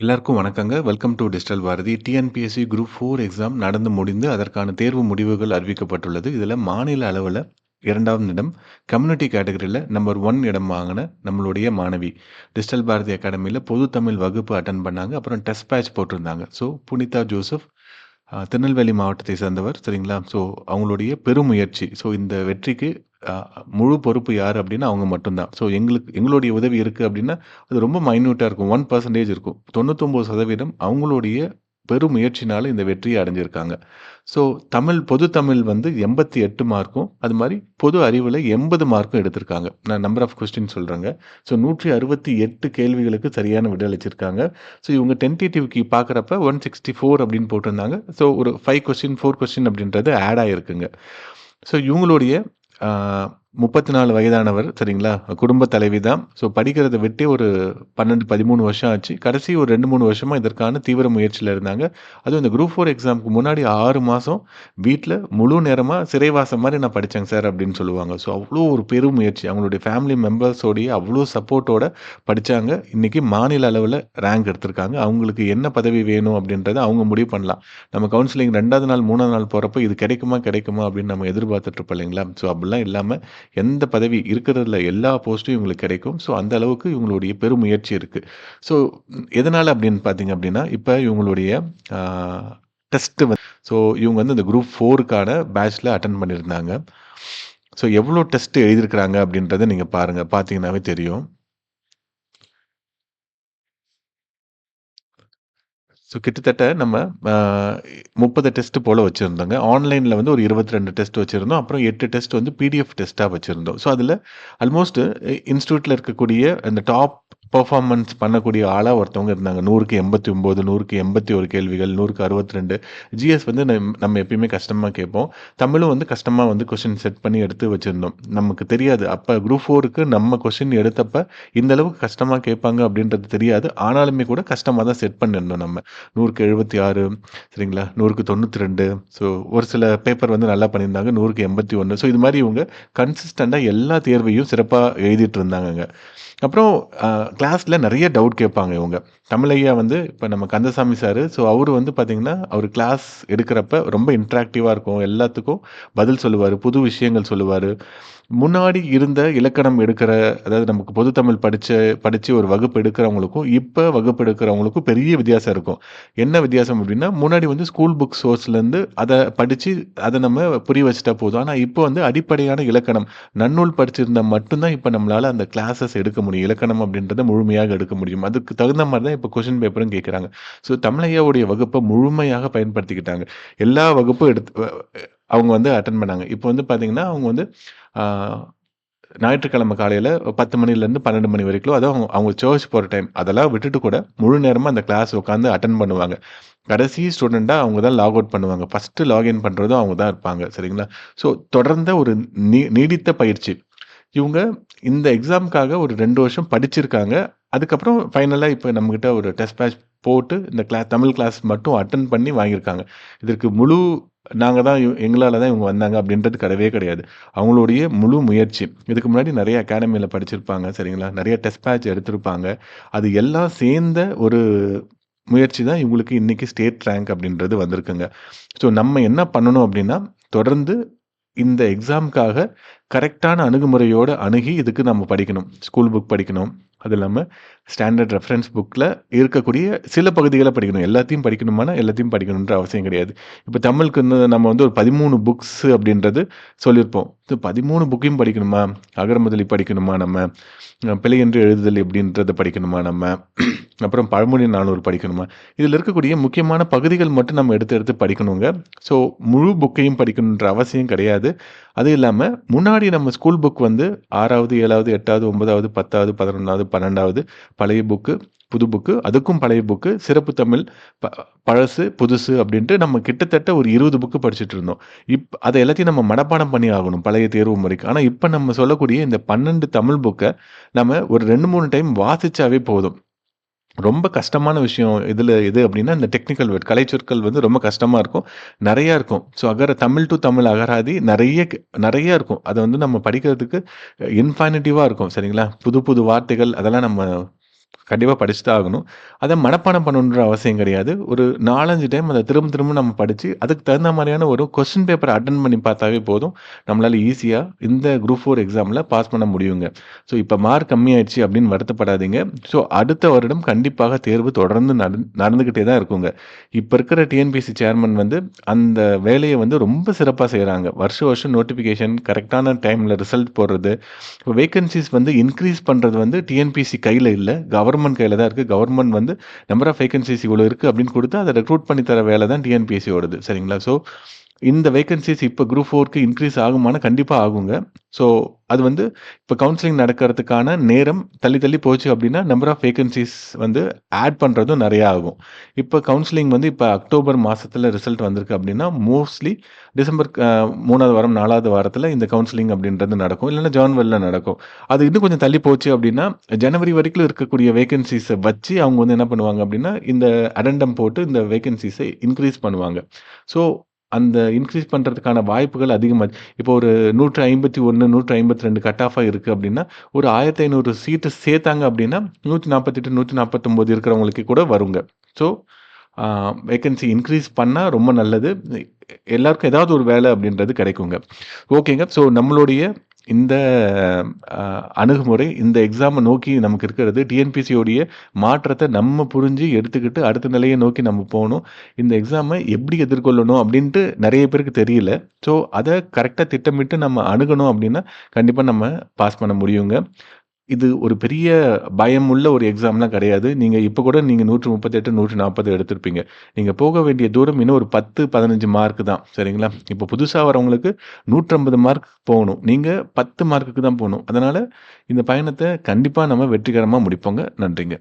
எல்லாருக்கும் வணக்கங்க. Welcome to digital Bharathi. TNPSC group 4 exam நடந்து முடிந்து, அதற்கான தேர்வு முடிவுகள் அறிவிக்கப்பட்டுள்ளது. இதில மாநில அளவுல 2வது இடம், கம்யூனிட்டி கேட்டகரில நம்பர் 1 இடம் வாங்குன நம்மளுடைய மாணவி. டிஜிட்டல் பாரதி அகாடமில பொது தமிழ் வகுப்பு அட்டெண்ட் பண்ணாங்க. அப்புறம் டெஸ்ட் பேட்ச் போட்டிருந்தாங்க. ஸோ, புனிதா ஜோசப் திருநெல்வேலி மாவட்டத்தை சேர்ந்தவர். சரிங்களா? ஸோ, அவங்களுடைய பெருமுயற்சி. ஸோ, இந்த வெற்றிக்கு அ முழு பொறுப்பு யாரு அப்டின்னா, அவங்க மட்டும் தான். ஸோ, எங்களுடைய உதவி இருக்கு அப்டின்னா, அது ரொம்ப மைன்யூட்டா இருக்கும். 1% இருக்கும். 99% அவங்களுடைய பெருமுயற்சினால இந்த வெற்றிய அடைஞ்சிருக்காங்க. ஸோ, பொது தமிழ் வந்து 88 மார்க்கும், அது மாரி பொது அறிவுல 80 மார்க்கும் எடுத்திருக்காங்க. நான் நம்பர் ஆஃப் கொஸ்டின் சொல்றேங்க. ஸோ, 168 கேள்விகளுக்கு சரியான விடை அளிச்சிருக்காங்க. ஸோ, இவங்க டென்டேட்டிவ்க்கு பார்க்குறப்ப 164 அப்படின்னு போட்டிருந்தாங்க. ஸோ, ஒரு 5 கொஸ்டின், 4 கொஸ்டின் அப்படின்றது ஆட் ஆயிருக்குங்க. ஸோ, இவங்களுடைய அ 34 வயதானவர். சரிங்களா? குடும்ப தலைவி தான். ஸோ, படிக்கிறத விட்டே ஒரு 12, 13 வருஷம் ஆச்சு. கடைசி ஒரு 2, 3 வருஷமா இதற்கான தீவிர முயற்சியில இருந்தாங்க. அதுவும் இந்த குரூப் 4 எக்ஸாம்க்கு முன்னாடி 6 மாசம் வீட்ல முழு நேரமா சிறைவாசம் மாரி நான் படிச்சேங்க சார் அப்படின்னு சொல்லுவாங்க. ஸோ, அவ்ளோ ஒரு பெரும் முயற்சி. அவங்களுடைய ஃபேமிலி மெம்பர்ஸோடைய அவ்ளோ சப்போர்ட்டோட படிச்சாங்க. இன்னைக்கு மாநில அளவுல ரேங்க் எடுத்திருக்காங்க. அவங்களுக்கு என்ன பதவி வேணும் அப்படின்றத அவங்க முடிவு பண்ணலாம். நம்ம கவுன்சிலிங் 2வது நாள், 3வது நாள் போறப்ப இது கிடைக்குமா, கிடைக்குமா அப்படின்னு நம்ம எதிர்பார்த்துட்டு இருப்போம் இல்லைங்களா? ஸோ, அப்படிலாம் இல்லாம எந்த பதவி இருக்கிறதுல எல்லா போஸ்ட்டும் இவங்களுக்கு கிடைக்கும். ஸோ, அந்த அளவுக்கு இவங்களுடைய பெருமுயற்சி இருக்கு. ஸோ, எதனால அப்படின்னு பார்த்தீங்க அப்படின்னா, இப்ப இவங்களுடைய ஆ டெஸ்ட் ஸோ, இவங்க வந்து இந்த குரூப் 4க்கான பேட்ச்ல அட்டெண்ட் பண்ணியிருந்தாங்க. ஸோ, எவ்வளோ டெஸ்ட் எழுதியிருக்கிறாங்க அப்படின்றத நீங்க பாருங்க. பார்த்தீங்கன்னாவே தெரியும். ஸோ கிட்டத்தட்ட நம்ம அ 30 டெஸ்ட் போல வச்சிருந்தோங்க. ஆன்லைன்ல வந்து ஒரு 22 டெஸ்ட் வச்சிருந்தோம். அப்புறம் 8 டெஸ்ட் வந்து பிடிஎஃப் டெஸ்ட்டா வச்சிருந்தோம். ஸோ அதில ஆல்மோஸ்ட் இன்ஸ்டிடியூட்ல இருக்கக்கூடிய அந்த டாப் பெர்ஃபார்மன்ஸ் பண்ணக்கூடிய ஆளா ஒருத்தவங்க இருந்தாங்க. 100க்கு 89, 100க்கு 81 கேள்விகள், 100க்கு 62. ஜிஎஸ் வந்து நம்ம எப்பயுமே கஷ்டமா கேட்போம். தமிழும் வந்து கஷ்டமா வந்து கொஸ்டின் செட் பண்ணி எடுத்து வச்சிருந்தோம். நமக்கு தெரியாது. அப்ப குரூப் 4க்கு நம்ம கொஸ்டின் எடுத்தப்ப இந்த அளவுக்கு கஷ்டமா கேட்பாங்க அப்படின்றது தெரியாது. ஆனாலுமே கூட கஷ்டமா தான் செட் பண்ணியிருந்தோம் நம்ம. 100க்கு 76 சரிங்களா? 100க்கு 92 ஸோ ஒரு சில பேப்பர் வந்து நல்லா பண்ணியிருந்தாங்க. 100க்கு 81 ஸோ இது மாரி இவங்க கன்சிஸ்டன்ட்டா எல்லா தேர்வையும் சிறப்பா எழுதிட்டு இருந்தாங்கங்க. அப்புறம் அ கிளாஸ்ல நெறைய டவுட் கேட்பாங்க இவங்க. தமிழய்யா வந்து இப்ப நம்ம கந்தசாமி சாரு, ஸோ அவரு வந்து பார்த்தீங்கன்னா, அவரு கிளாஸ் எடுக்கிறப்ப ரொம்ப இன்டராக்டிவா இருக்கும். எல்லாத்துக்கும் பதில் சொல்லுவாரு. புது விஷயங்கள் சொல்லுவாரு. முன்னாடி இருந்த இலக்கணம் எடுக்கிற அதாவது நமக்கு பொது தமிழ் படிச்சு ஒரு வகுப்பு எடுக்கிறவங்களுக்கும், இப்ப வகுப்பு எடுக்கிறவங்களுக்கும் பெரிய வித்தியாசம் இருக்கும். என்ன வித்தியாசம் அப்டின்னா, முன்னாடி வந்து ஸ்கூல் புக் சோர்ஸ்லேருந்து அத படிச்சு, அத நம்ம புரிய வச்சுட்டா போதும். ஆனா, இப்ப வந்து அடிப்படையான இலக்கணம், நன்னூல் படிச்சிருந்தா மட்டும் தான் இப்ப நம்மளால அந்த கிளாஸஸ் எடுக்க முடியும். இலக்கணம் அப்டின்றத முழுமையாக எடுக்க முடியும். அதுக்கு தகுந்த மாரி தான் இப்ப கொஸ்டின் பேப்பரும் கேட்கறாங்க. ஸோ, தமிழையாவுடைய வகுப்ப முழுமையாக பயன்படுத்திக்கிட்டாங்க. எல்லா வகுப்பும் எடுத்து அவங்க வந்து அட்டெண்ட் பண்ணாங்க. இப்ப வந்து பார்த்தீங்கன்னா, அவங்க வந்து ஆ ஞாயிற்றுக்கிழமை காலையில 10 மணிலேருந்து 12 மணி வரைக்கும் அதான் அவங்க சர்ச் போற டைம். அதெல்லாம் விட்டுட்டு கூட முழு நேரமா அந்த கிளாஸ் உட்கார்ந்து அட்டெண்ட் பண்ணுவாங்க. கடைசி ஸ்டூடெண்ட்டா அவங்க தான் லாக் அவுட் பண்ணுவாங்க. ஃபர்ஸ்ட்டு லாகின் பண்றதும் அவங்க தான் இருப்பாங்க. சரிங்களா? ஸோ தொடர்ந்த ஒரு நீடித்த பயிற்சி. இவங்க இந்த எக்ஸாம்க்காக ஒரு 2 வருஷம் படிச்சிருக்காங்க. அதுக்கப்புறம் ஃபைனலா இப்ப நம்மகிட்ட ஒரு டெஸ்ட் பேட்ச் போட்டு இந்த தமிழ் கிளாஸ் மட்டும் அட்டெண்ட் பண்ணி வாங்கியிருக்காங்க. இதற்கு முழு நாங்க தான் எங்களால தான் இவங்க வந்தாங்க அப்படின்றது கிடையவே கிடையாது. அவங்களுடைய முழு முயற்சி. இதுக்கு முன்னாடி நெறைய அகாடமில படிச்சிருப்பாங்க. சரிங்களா? நெறைய டெஸ்ட் பேட்ச் எடுத்திருப்பாங்க. அது எல்லாம் சேர்ந்த ஒரு முயற்சி தான் இவங்களுக்கு இன்னைக்கு ஸ்டேட் ரேங்க் அப்படின்றது வந்திருக்குங்க. ஸோ நம்ம என்ன பண்ணணும் அப்படின்னா, தொடர்ந்து இந்த எக்ஸாம்க்காக கரெக்ட்டான அணுகுமுறையோட அணுகி இதுக்கு நம்ம படிக்கணும். ஸ்கூல் புக் படிக்கணும். அது இல்லாம ஸ்டாண்டர்ட் ரெஃபரன்ஸ் புக்ல இருக்கக்கூடிய சில பகுதிகள படிக்கணும். எல்லாத்தையும் படிக்கணுமானா, எல்லாத்தையும் படிக்கணுன்ற அவசியம் கிடையாது. இப்ப தமிழுக்குன்னு நம்ம வந்து ஒரு 13 புக்ஸ் அப்படின்றது சொல்லியிருப்போம். 13 புக்கையும் படிக்கணுமா? அகர முதலி படிக்கணுமா நம்ம? பிழையின்றி எழுதுதல் எப்படின்றத படிக்கணுமா நம்ம? அப்புறம் பழமொழி 400 படிக்கணுமா? இதில இருக்கக்கூடிய முக்கியமான பகுதிகள் மட்டும் நம்ம எடுத்து எடுத்து படிக்கணுங்க. ஸோ முழு புக்கையும் படிக்கணுன்ற அவசியம் கிடையாது. அது இல்லாம முன்னாடி நம்ம ஸ்கூல் புக் வந்து 6வது, 7வது, 8வது, 9வது, 10வது, 11வது, 12வது பழைய புக்கு, புது புக்கு, அதுக்கும் பழைய புக்கு, சிறப்பு தமிழ், ப பழசு, புதுசு அப்படின்ட்டு நம்ம கிட்டத்தட்ட ஒரு 20 புக்கு படிச்சுட்டு இருந்தோம். அத எல்லாத்தையும் நம்ம மனப்பாடம் பண்ணி ஆகணும் பழைய தேர்வு முறைக்கு. ஆனா இப்ப நம்ம சொல்லக்கூடிய இந்த 12 தமிழ் புக்க நம்ம ஒரு 2, 3 டைம் வாசிச்சாவே போதும். ரொம்ப கஷ்டமான விஷயம் எது அப்டின்னா, இந்த டெக்னிக்கல் வேர்ட் கலைச்சொற்கள் வந்து ரொம்ப கஷ்டமா இருக்கும். நெறையா இருக்கும். ஸோ தமிழ் டூ தமிழ் அகராதி நெறைய இருக்கும். அத வந்து நம்ம படிக்கிறதுக்கு இன்ஃபைனிட்டிவா இருக்கும். சரிங்களா? புது புது வார்த்தைகள் அதெல்லாம் நம்ம கண்டிப்பா படிச்சு தான் ஆகணும். அத மனப்பாடம் பண்ணணுன்ற அவசியம் கிடையாது. ஒரு 4, 5 டைம் அத திரும்ப திரும்ப நம்ம படிச்சு, அதுக்கு தகுந்த மாரியான ஒரு கொஸ்டின் பேப்பர் அட்டெண்ட் பண்ணி பார்த்தாவே போதும். நம்மளால ஈஸியா இந்த குரூப் 4 எக்ஸாம்ல பாஸ் பண்ண முடியுங்க. ஸோ இப்ப மார்க் கம்மியாயிடுச்சு அப்படின்னு வருத்தப்படாதீங்க. ஸோ அடுத்த வருடம் கண்டிப்பாக தேர்வு தொடர்ந்து நடந்துகிட்டே தான் இருக்குங்க. இப்ப இருக்கிற டிஎன்பிஎஸ்சி சேர்மன் வந்து அந்த வேலைய வந்து ரொம்ப சிறப்பா செய்றாங்க. வருஷம் வருஷம் நோட்டிஃபிகேஷன் கரெக்ட்டான டைம்ல ரிசல்ட் போடுறது. இப்ப வேக்கன்ஸீஸ் வந்து இன்கிரீஸ் பண்றது வந்து டிஎன்பிஎஸ்சி கையில இல்ல. கவர்ன்மென்ட் கையில தான் இருக்கு. கவர்ன்மென்ட் வந்து நம்பர் ஆஃப் வேக்கன்ஸீஸ் இவ்வளோ இருக்கு அப்படின்னு குடுத்து அத ரெக்ரூட் பண்ணி தர வேல தான் டிஎன்பிஎஸ்சியோடது. சரிங்களா? ஸோ இந்த வேக்கன்ஸீஸ் இப்ப குரூப் 4க்கு இன்கிரீஸ் ஆகுமானா, கண்டிப்பா ஆகுங்க. ஸோ அது வந்து இப்ப கவுன்சிலிங் நடக்கிறதுக்கான நேரம் தள்ளி தள்ளி போச்சு அப்படின்னா, நம்பர் ஆஃப் வேக்கன்ஸீஸ் வந்து ஆட் பண்றதும் நெறைய ஆகும். இப்ப கவுன்சிலிங் வந்து இப்ப அக்டோபர் மாசத்துல ரிசல்ட் வந்திருக்கு அப்படின்னா, மோஸ்ட்லி டிசம்பர் 3வது வாரம், 4வது வாரத்துல இந்த கவுன்சிலிங் அப்படின்றது நடக்கும். இல்லன்னா ஜான்வரில நடக்கும். அது இன்னும் கொஞ்சம் தள்ளி போச்சு அப்படின்னா, ஜனவரி வரைக்கும் இருக்கக்கூடிய வேக்கன்ஸீஸ வச்சு அவங்க வந்து என்ன பண்ணுவாங்க அப்படின்னா, இந்த அடெண்டம் போட்டு இந்த வேக்கன்ஸீஸ இன்கிரீஸ் பண்ணுவாங்க. ஸோ அந்த இன்கிரீஸ் பண்றதுக்கான வாய்ப்புகள் அதிகமா இப்போ ஒரு 151, 152 கட் ஆஃபா இருக்கு அப்டின்னா, ஒரு 1500 சீட்டு சேர்த்தாங்க அப்டின்னா, 148, 149 இருக்கிறவங்களுக்கு கூட வருங்க. ஸோ, ஆ வேக்கன்சி இன்கிரீஸ் பண்ணா ரொம்ப நல்லது. எல்லாருக்கும் ஏதாவது ஒரு வேலை அப்டின்றது கிடைக்குங்க. ஓகேங்க. ஸோ, நம்மளுடைய இந்த அ அணுகுமுறை, இந்த எக்ஸாம நோக்கி நமக்கு இருக்கிறது, டிஎன்பிசியோடைய மாற்றத்த நம்ம புரிஞ்சு எடுத்துக்கிட்டு, அடுத்த நிலைய நோக்கி நம்ம போணும். இந்த எக்ஸாம எப்படி எதிர்கொள்ளணும் அப்படின்ட்டு நெறைய பேருக்கு தெரியல. ஸோ, அத கரெக்ட்டா திட்டமிட்டு நம்ம அணுகணும் அப்படின்னா, கண்டிப்பா நம்ம பாஸ் பண்ண முடியுங்க. இது ஒரு பெரிய பயமுள்ள ஒரு எக்ஸாம்லாம் கிடையாது. நீங்க 138, 140 எடுத்திருப்பீங்க. நீங்க போக வேண்டிய தூரம் இன்னும் ஒரு 10, 15 மார்க் தான். சரிங்களா? இப்போ புதுசா வரவங்களுக்கு 150 மார்க் போகணும். நீங்க 10 மார்க்குக்கு தான் போணும். அதனால இந்த பயணத்த கண்டிப்பா நம்ம வெற்றிகரமா முடிப்போங்க. நன்றிங்க.